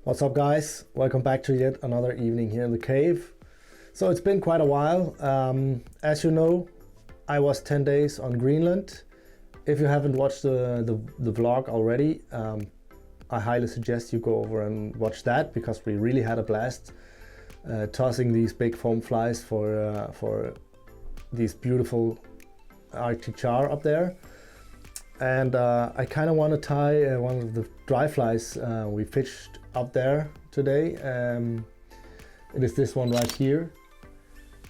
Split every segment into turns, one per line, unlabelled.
What's up, guys? Welcome back to yet another evening here in the cave. So it's been quite a while. As you know, I was 10 days on Greenland. If you haven't watched the vlog already, I highly suggest you go over and watch that, because we really had a blast tossing these big foam flies for these beautiful Arctic char up there. And I kind of want to tie one of the dry flies we fished up there today. It is this one right here.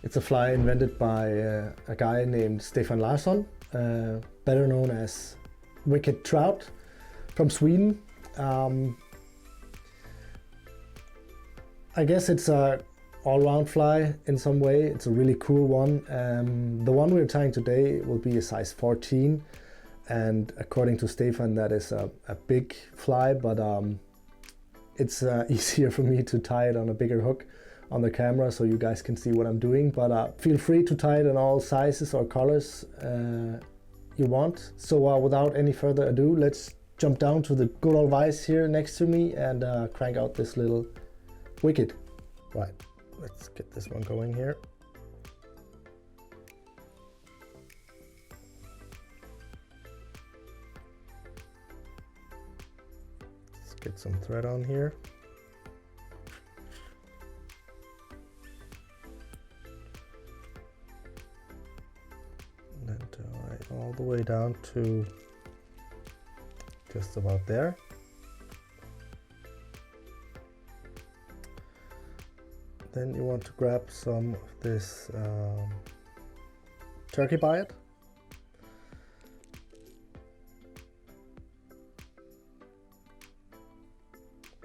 It's a fly invented by a guy named Stefan Larsson, better known as Wicked Trout, from Sweden. I guess it's a all-round fly in some way. It's a really cool one. The one we're tying today will be a size 14. And according to Stefan, that is a big fly, but it's easier for me to tie it on a bigger hook on the camera so you guys can see what I'm doing. But feel free to tie it in all sizes or colors you want. So without any further ado, let's jump down to the good old vise here next to me and crank out this little wicked. Right, let's get this one going here. Get some thread on here. And then tie all the way down to just about there. Then you want to grab some of this turkey bite.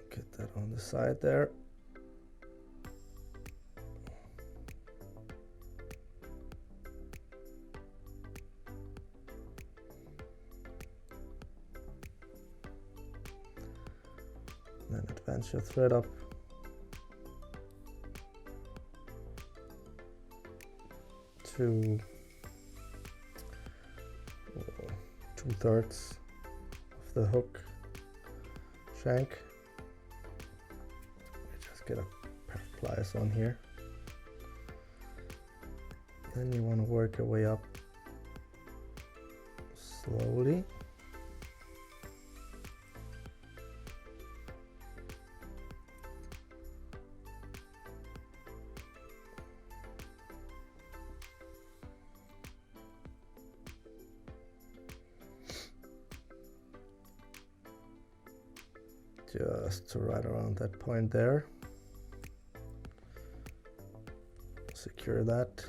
Get that on the side there. Then advance your thread up to 2/3 of the hook shank. Get a pair of pliers on here. Then you want to work your way up slowly. Just to right around that point there. Secure that.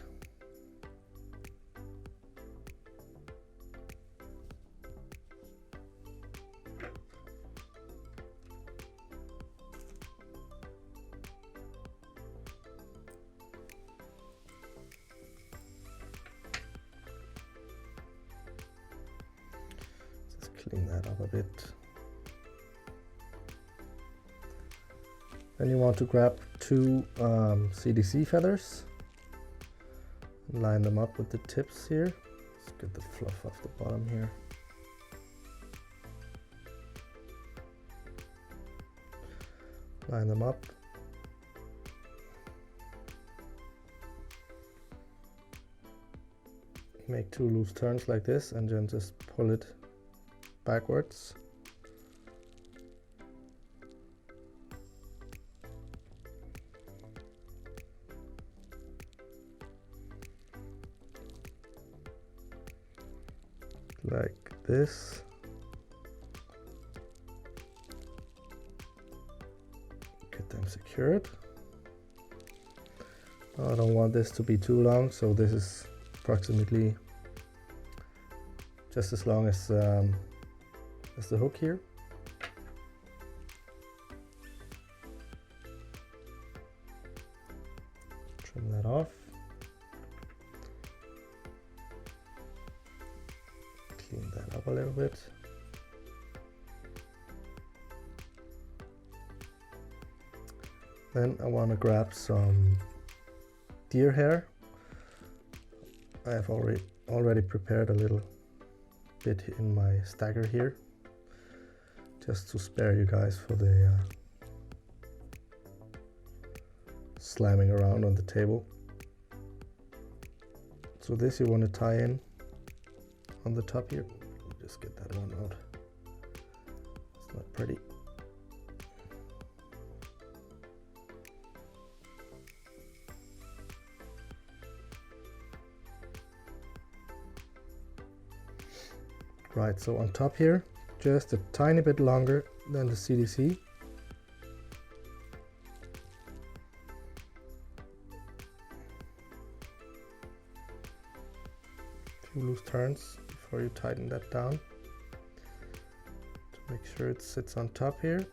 Just clean that up a bit. Then you want to grab two CDC feathers. Line them up with the tips here. Let's get the fluff off the bottom here. Line them up. Make two loose turns like this and then just pull it backwards. Like this. Get them secured. I don't want this to be too long, so this is approximately just as long as the hook here. Trim that off. Clean that up a little bit. Then I want to grab some deer hair. I have already prepared a little bit in my stacker here, just to spare you guys for the slamming around on the table. So this you want to tie in on the top here. Just get that one out. It's not pretty. Right, so on top here, just a tiny bit longer than the CDC. Few loose turns before you tighten that down to make sure it sits on top here.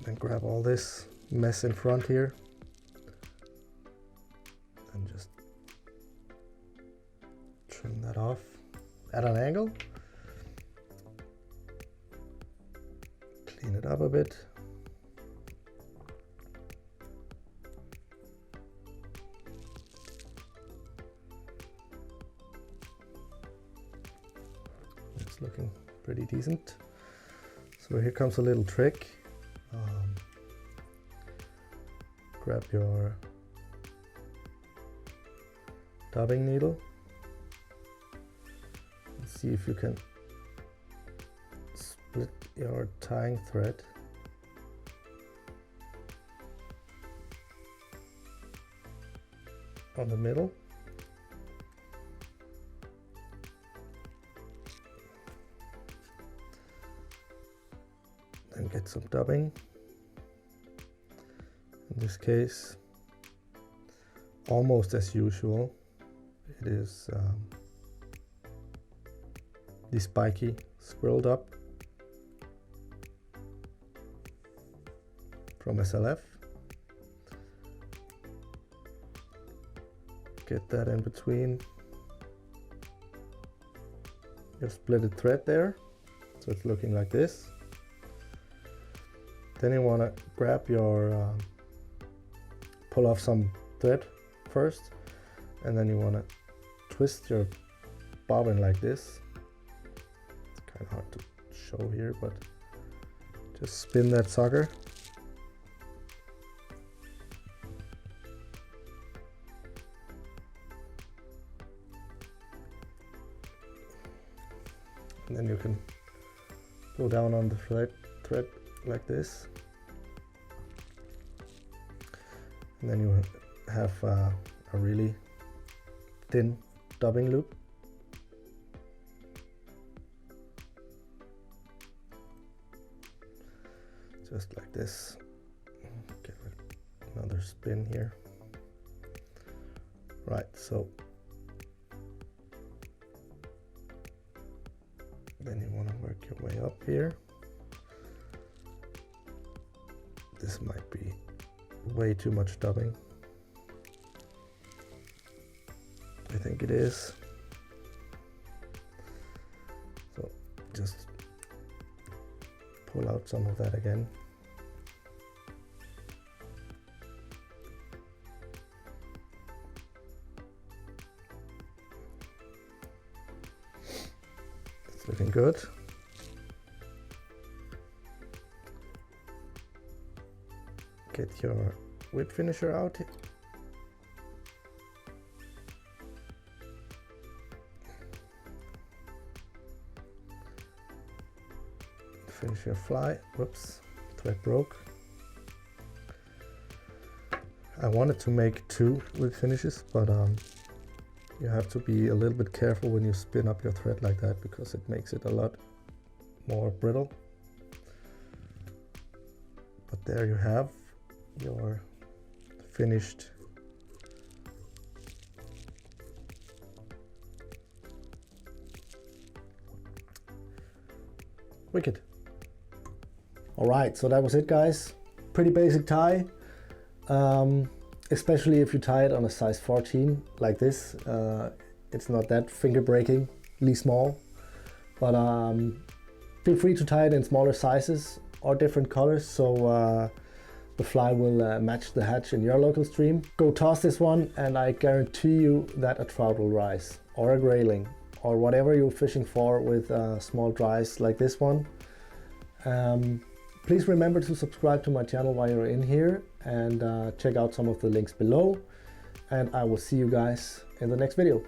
Then grab all this mess in front here and just trim that off at an angle. Clean it up a bit. It's looking pretty decent. So here comes a little trick. Grab your dubbing needle. See if you can split your tying thread on the middle. Then get some dubbing. In this case, almost as usual, it is the spiky swirled up from SLF. Get that in between your splitted thread there, so it's looking like this. Then you want to grab your pull off some thread first, and then you want to twist your bobbin like this. Kind of hard to show here, but just spin that sucker. And then you can go down on the thread like this. And then you have a really thin dubbing loop. Just like this. Give it another spin here. Right, so then you want to work your way up here. This might be way too much dubbing. I think it is. So just pull out some of that again. It's looking good. Get your whip finisher out. Finish your fly. Whoops, thread broke. I wanted to make 2 whip finishes, but you have to be a little bit careful when you spin up your thread like that, because it makes it a lot more brittle. But there you have your finished wicket. All right, so that was it, guys. Pretty basic tie, especially if you tie it on a size 14 like this. It's not that finger breakingly small, but feel free to tie it in smaller sizes or different colors, so the fly will match the hatch in your local stream. Go toss this one, and I guarantee you that a trout will rise, or a grayling, or whatever you're fishing for with small dries like this one. Please remember to subscribe to my channel while you're in here, and check out some of the links below. And I will see you guys in the next video.